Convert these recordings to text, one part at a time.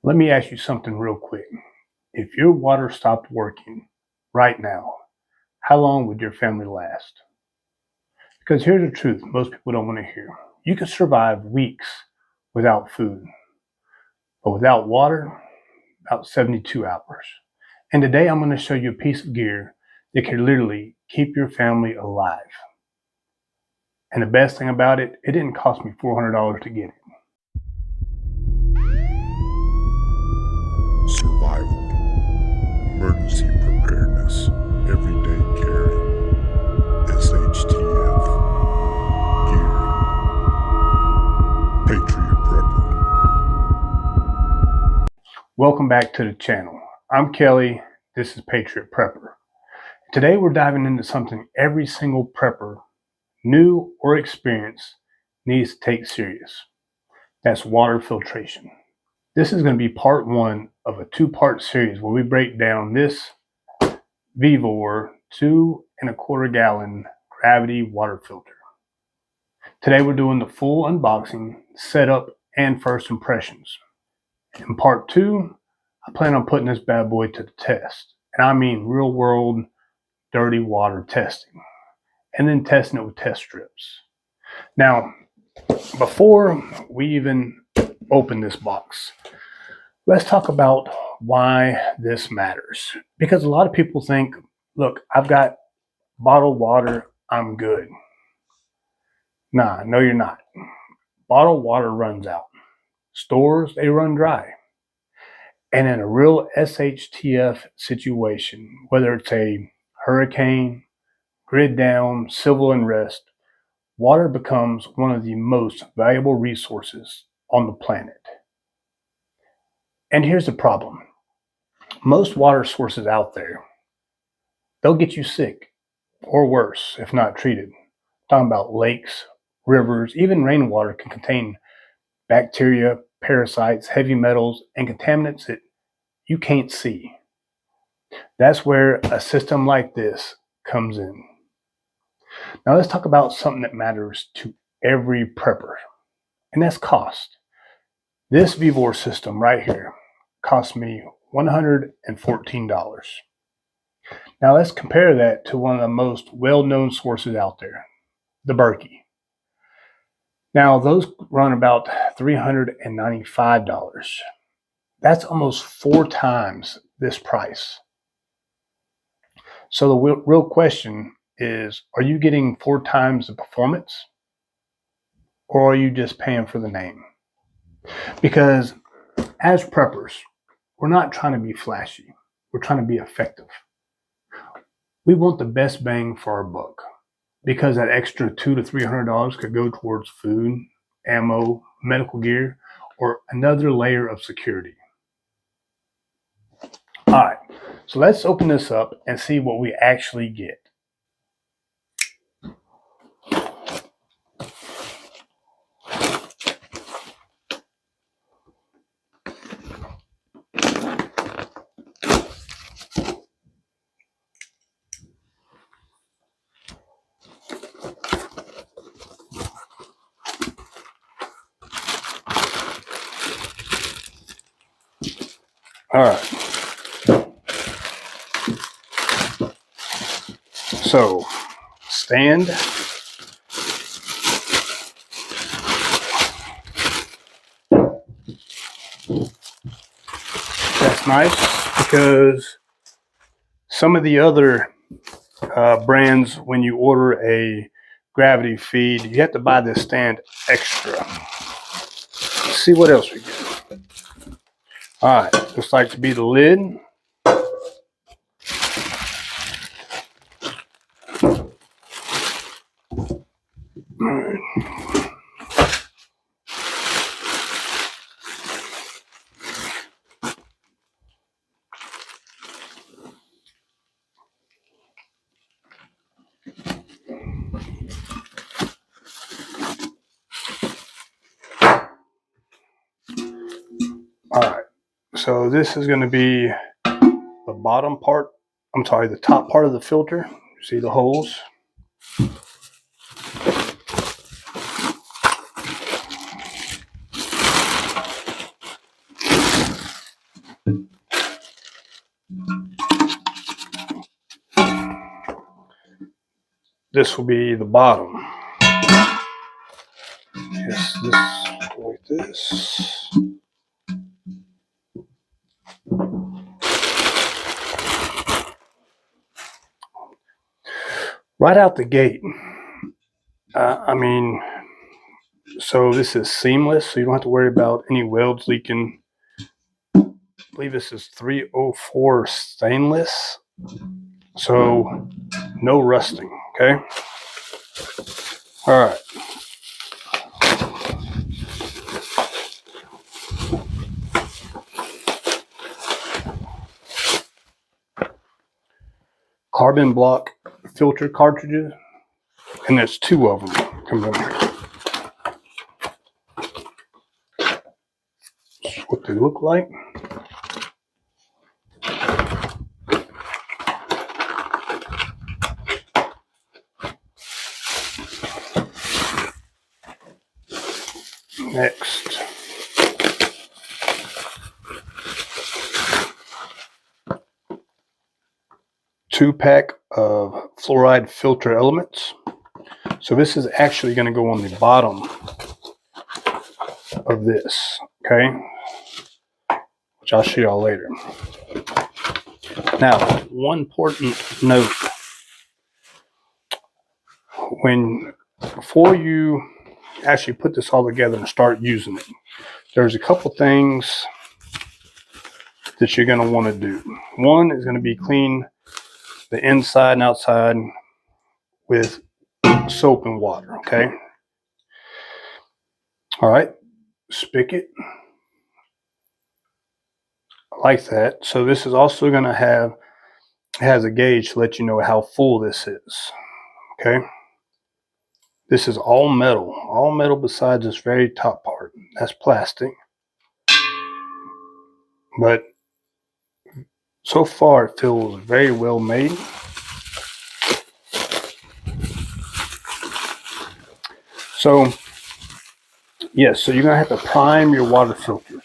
Let me ask you something real quick. If your water stopped working right now, how long would your family last? Because here's the truth most people don't want to hear. You can survive weeks without food, but without water, about 72 hours. And today I'm going to show you a piece of gear that can literally keep your family alive. And the best thing about it, it didn't cost me $400 to get it. Survival, emergency preparedness, everyday caring, SHTF, gear, Patriot Prepper. Welcome back to the channel. I'm Kelly, this is Patriot Prepper. Today we're diving into something every single prepper, new or experienced, needs to take serious. That's water filtration. This is going to be part one of a two-part series where we break down this Vevor 2¼ gallon gravity water filter. Today we're doing the full unboxing, setup, and first impressions. In part two, I plan on putting this bad boy to the test. And I mean real world dirty water testing. And then testing it with test strips. Now, before we even open this box, let's talk about why this matters. Because a lot of people think, look, I've got bottled water, I'm good. Nah, no you're not. Bottled water runs out. Stores, they run dry. And in a real SHTF situation, whether it's a hurricane, grid down, civil unrest, water becomes one of the most valuable resources on the planet. And here's the problem. Most water sources out there, they'll get you sick or worse if not treated. I'm talking about lakes, rivers, even rainwater can contain bacteria, parasites, heavy metals, and contaminants that you can't see. That's where a system like this comes in. Now let's talk about something that matters to every prepper, and that's cost. This Vevor system right here cost me $114. Now let's compare that to one of the most well-known sources out there, the Berkey. Now those run about $395. That's almost 4 times this price. So the real question is, are you getting 4 times the performance, or are you just paying for the name? Because as preppers, we're not trying to be flashy. We're trying to be effective. We want the best bang for our buck, because that extra $200 to $300 could go towards food, ammo, medical gear, or another layer of security. All right, so let's open this up and see what we actually get. All right. So, stand. That's nice because some of the other brands, when you order a gravity feed, you have to buy this stand extra. Let's see what else we get. All right, looks like to be the lid. All right, so this is going to be the bottom part, the top part of the filter. See the holes? This will be the bottom. Yes, this like this. Right out the gate. So this is seamless, so you don't have to worry about any welds leaking. I believe this is 304 stainless, so no rusting, okay? All right. Carbon block filter cartridges, and there's 2 of them. Come in here. That's what they look like. Next, two-pack of fluoride filter elements. So this is actually going to go on the bottom of this, okay? Which I'll show y'all later. Now, one important note. Before you actually put this all together and start using it, there's a couple things that you're going to want to do. One is going to be clean the inside and outside with soap and water, okay? All right, spigot like that. So this is also going to has a gauge to let you know how full this is, okay? This is all metal besides this very top part. That's plastic. But so far it feels very well made. So yes, so you're gonna have to prime your water filters.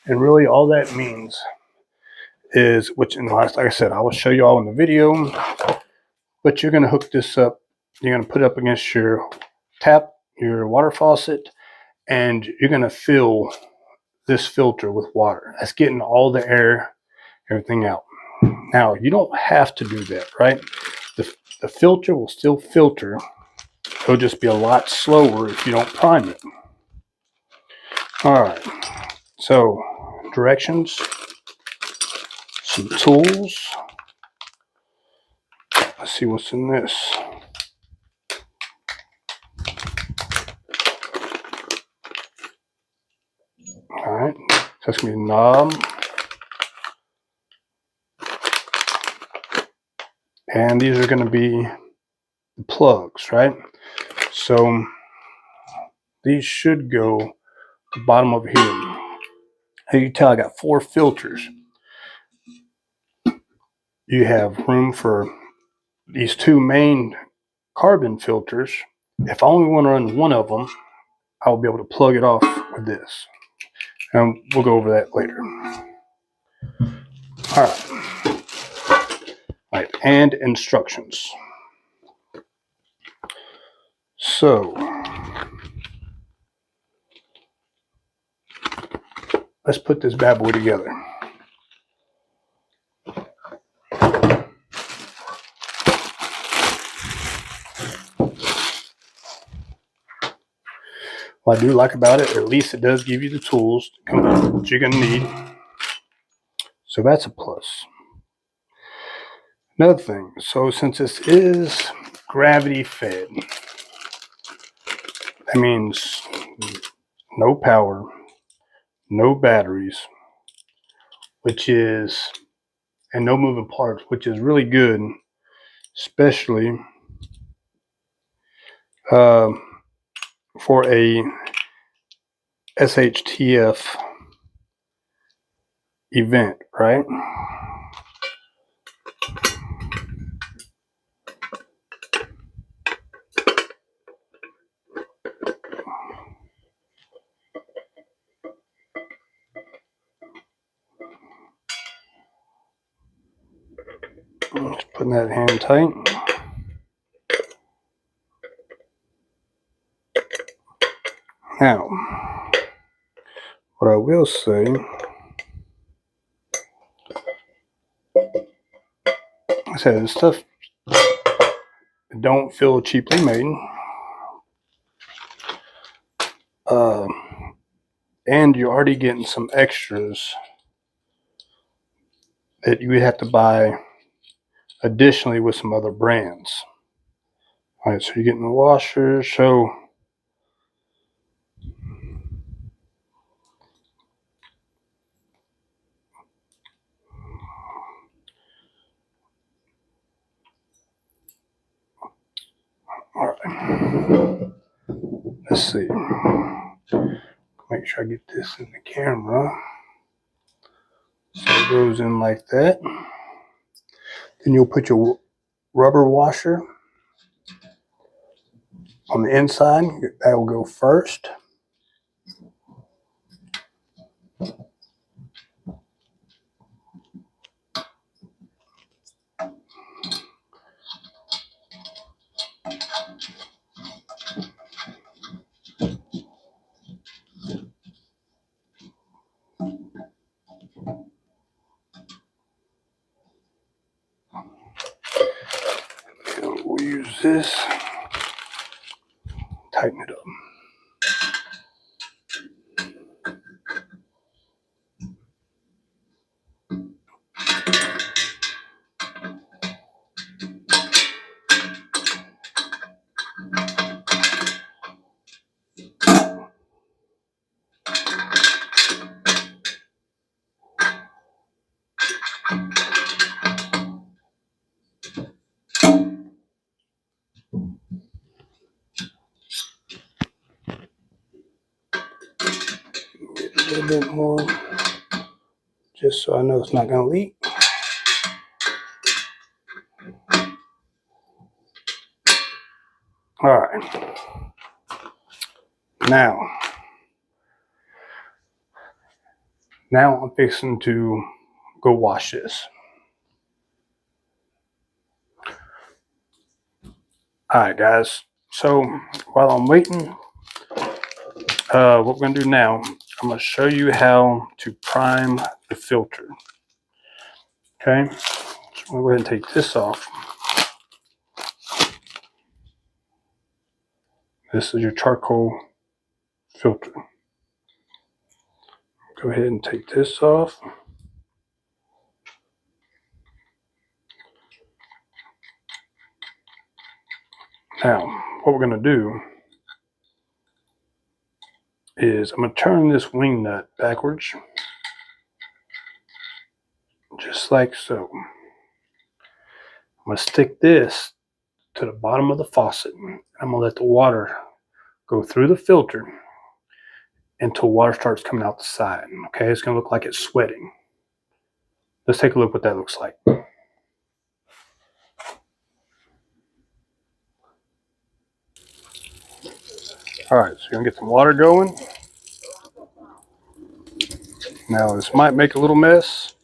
And really all that means is, which in the last, like I said, I will show you all in the video, but you're gonna hook this up, you're gonna put it up against your tap, your water faucet, and you're gonna fill this filter with water. That's getting all the air, everything out. Now, you don't have to do that, right? The filter will still filter. It'll just be a lot slower if you don't prime it. All right, so directions, some tools. Let's see what's in this. All right, so that's gonna be a knob. And these are gonna be the plugs, right? So these should go to the bottom over here. As you can tell, I got 4 filters. You have room for these 2 main carbon filters. If I only want to run one of them, I'll be able to plug it off with this. And we'll go over that later. All right, and instructions. So let's put this bad boy together. What I do like about it, at least it does give you the tools that you're going to need. So that's a plus. Another thing, so since this is gravity fed, that means no power, no batteries, and no moving parts, which is really good, especially for a SHTF event, right? Just putting that hand tight. Now, what I will say, I said this stuff don't feel cheaply made. And you're already getting some extras that you would have to buy additionally with some other brands. All right, so you're getting the washer. So all right, let's see. Make sure I get this in the camera. So it goes in like that. Then you'll put your rubber washer on the inside. That will go first. We'll use this, tighten it up. Get a little bit more, just so I know it's not going to leak. All right. Now I'm fixing to go wash this. All right, guys. So while I'm waiting, what we're going to do now, I'm going to show you how to prime the filter. Okay. So I'm going to go ahead and take this off. This is your charcoal filter. Go ahead and take this off. Now, what we're going to do is I'm going to turn this wing nut backwards, just like so. I'm going to stick this to the bottom of the faucet. I'm going to let the water go through the filter until water starts coming out the side. Okay, it's going to look like it's sweating. Let's take a look what that looks like. All right, so you're going to get some water going. Now, this might make a little mess.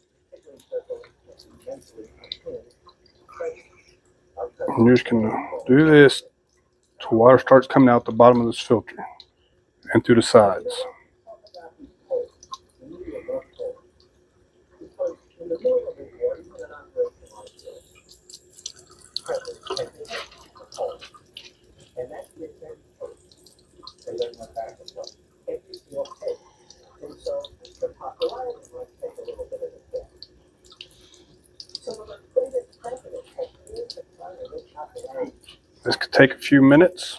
And you're just going to do this till water starts coming out the bottom of this filter and through the sides. This could take a few minutes.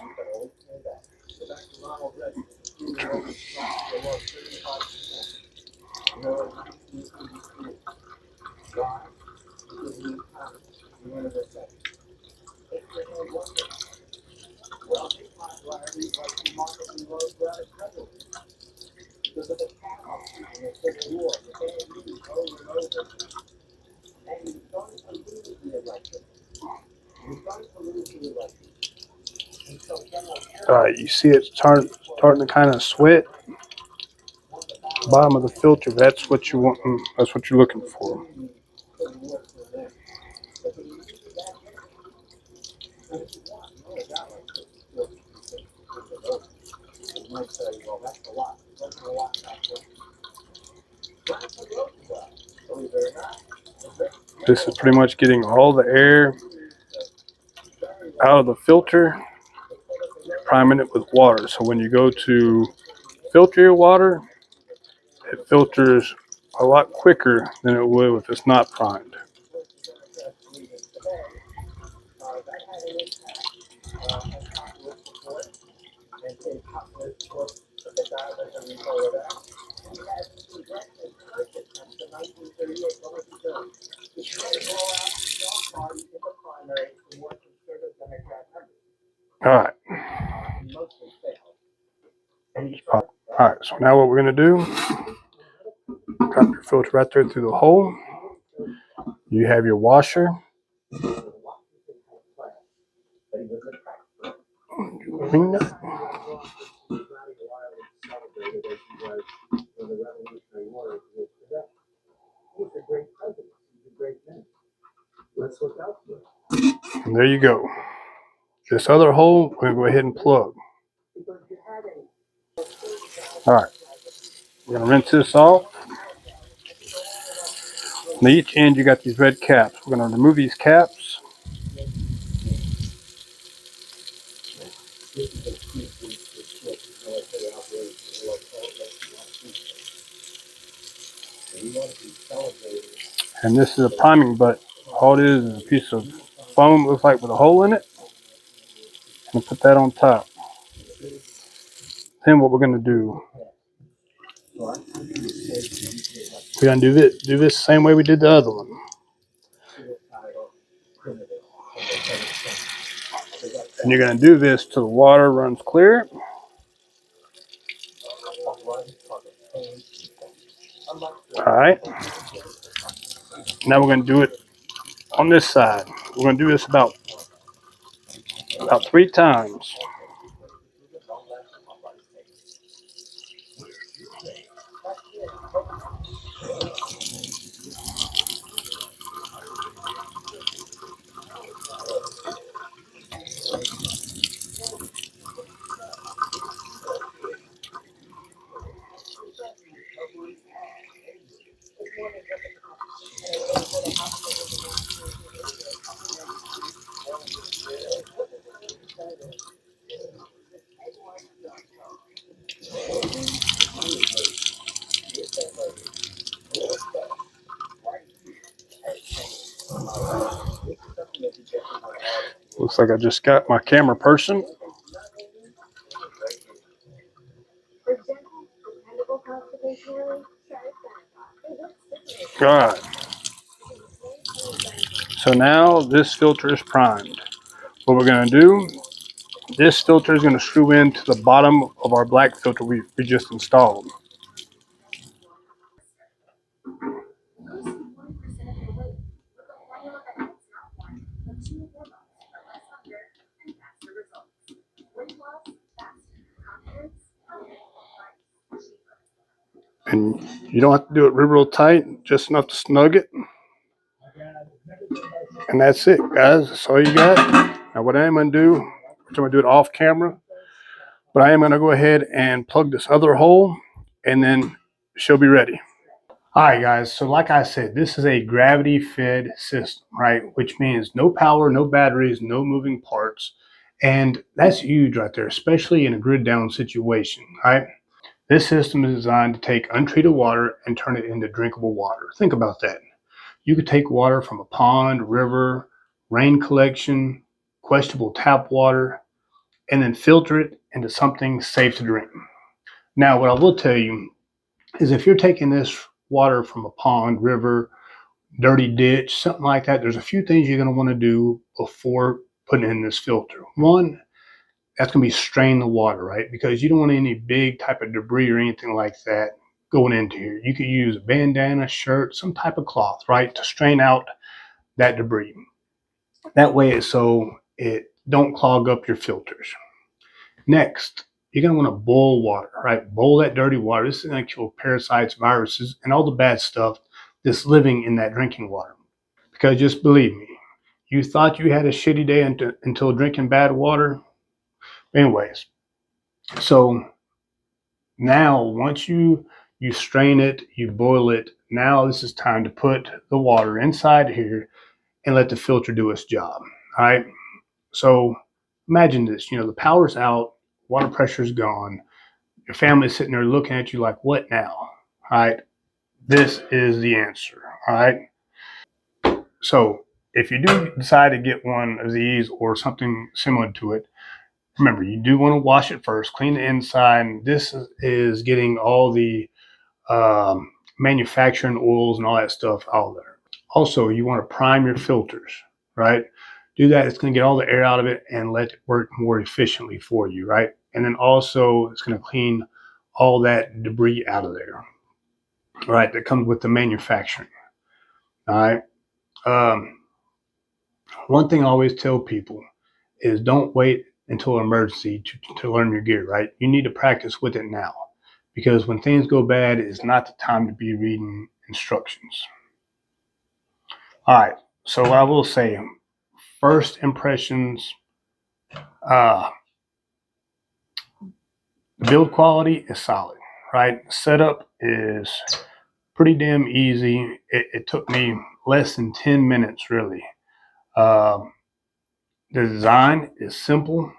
You see it's starting to kind of sweat. Bottom of the filter, that's what you want. That's what you're looking for. This is pretty much getting all the air out of the filter, priming it with water. So when you go to filter your water, it filters a lot quicker than it would if it's not primed. All right. All right, so now what we're going to do, drop your filter right there through the hole. You have your washer. Ring nut. And there you go. This other hole, we're going to go ahead and plug. All right, we're going to rinse this off. On each end, you got these red caps. We're going to remove these caps. And this is a priming butt. All it is a piece of foam, looks like with a hole in it. And put that on top. Then what we're going to do, we're going to do this the same way we did the other one. And you're going to do this till the water runs clear. All right. Now we're going to do it on this side. We're going to do this about 3 times. Looks like I just got my camera person. All right. So now this filter is primed. What we're going to do, this filter is going to screw into the bottom of our black filter we just installed. And you don't have to do it real tight, just enough to snug it. And that's it, guys. That's all you got. Now what I am going to do, I'm going to do it off camera, but I am going to go ahead and plug this other hole, and then she'll be ready. All right, guys. So like I said, this is a gravity-fed system, right? Which means no power, no batteries, no moving parts. And that's huge right there, especially in a grid-down situation, right? This system is designed to take untreated water and turn it into drinkable water. Think about that. You could take water from a pond, river, rain collection, questionable tap water, and then filter it into something safe to drink. Now, what I will tell you is if you're taking this water from a pond, river, dirty ditch, something like that, there's a few things you're going to want to do before putting in this filter. One, that's going to be strain the water, right? Because you don't want any big type of debris or anything like that going into here. You could use a bandana, shirt, some type of cloth, right, to strain out that debris. That way it's so it don't clog up your filters. Next, you're going to want to boil water, right? Boil that dirty water. This is going to kill parasites, viruses, and all the bad stuff that's living in that drinking water. Because just believe me, You thought you had a shitty day until drinking bad water. Anyways, so now once you strain it, you boil it, now this is time to put the water inside here and let the filter do its job. All right. So imagine this, the power's out, water pressure's gone. Your family's sitting there looking at you like, what now? All right. This is the answer. All right. So if you do decide to get one of these or something similar to it, remember, you do want to wash it first, clean the inside. And this is getting all the manufacturing oils and all that stuff out there. Also, you want to prime your filters, right? Do that. It's going to get all the air out of it and let it work more efficiently for you, right? And then also, it's going to clean all that debris out of there, right? That comes with the manufacturing. All right. One thing I always tell people is don't wait until an emergency to learn your gear, right? You need to practice with it now, because when things go bad, it's not the time to be reading instructions. All right. So I will say, first impressions, the build quality is solid, right? Setup is pretty damn easy. It took me less than 10 minutes, really. The design is simple,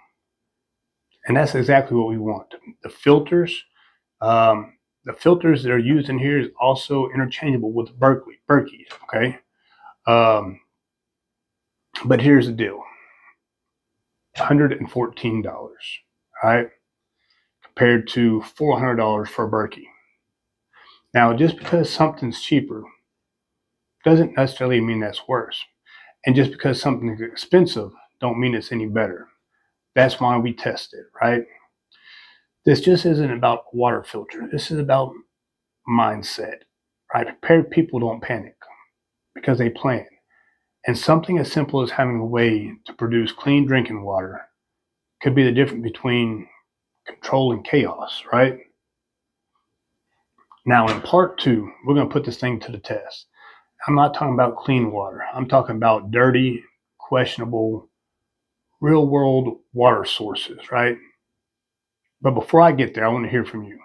and that's exactly what we want. The filters that are used in here is also interchangeable with Berkey, okay? But here's the deal. $114, all right? Compared to $400 for Berkey. Now, just because something's cheaper doesn't necessarily mean that's worse. And just because something's expensive don't mean it's any better. That's why we test it, right? This just isn't about water filter. This is about mindset, right? Prepared people don't panic because they plan. And something as simple as having a way to produce clean drinking water could be the difference between control and chaos, right? Now, in part 2, we're going to put this thing to the test. I'm not talking about clean water. I'm talking about dirty, questionable, real-world water sources, right? But before I get there, I want to hear from you.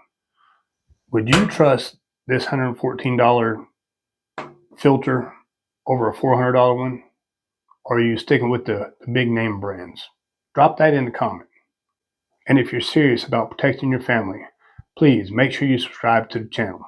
Would you trust this $114 filter over a $400 one? Or are you sticking with the big name brands? Drop that in the comment. And if you're serious about protecting your family, please make sure you subscribe to the channel.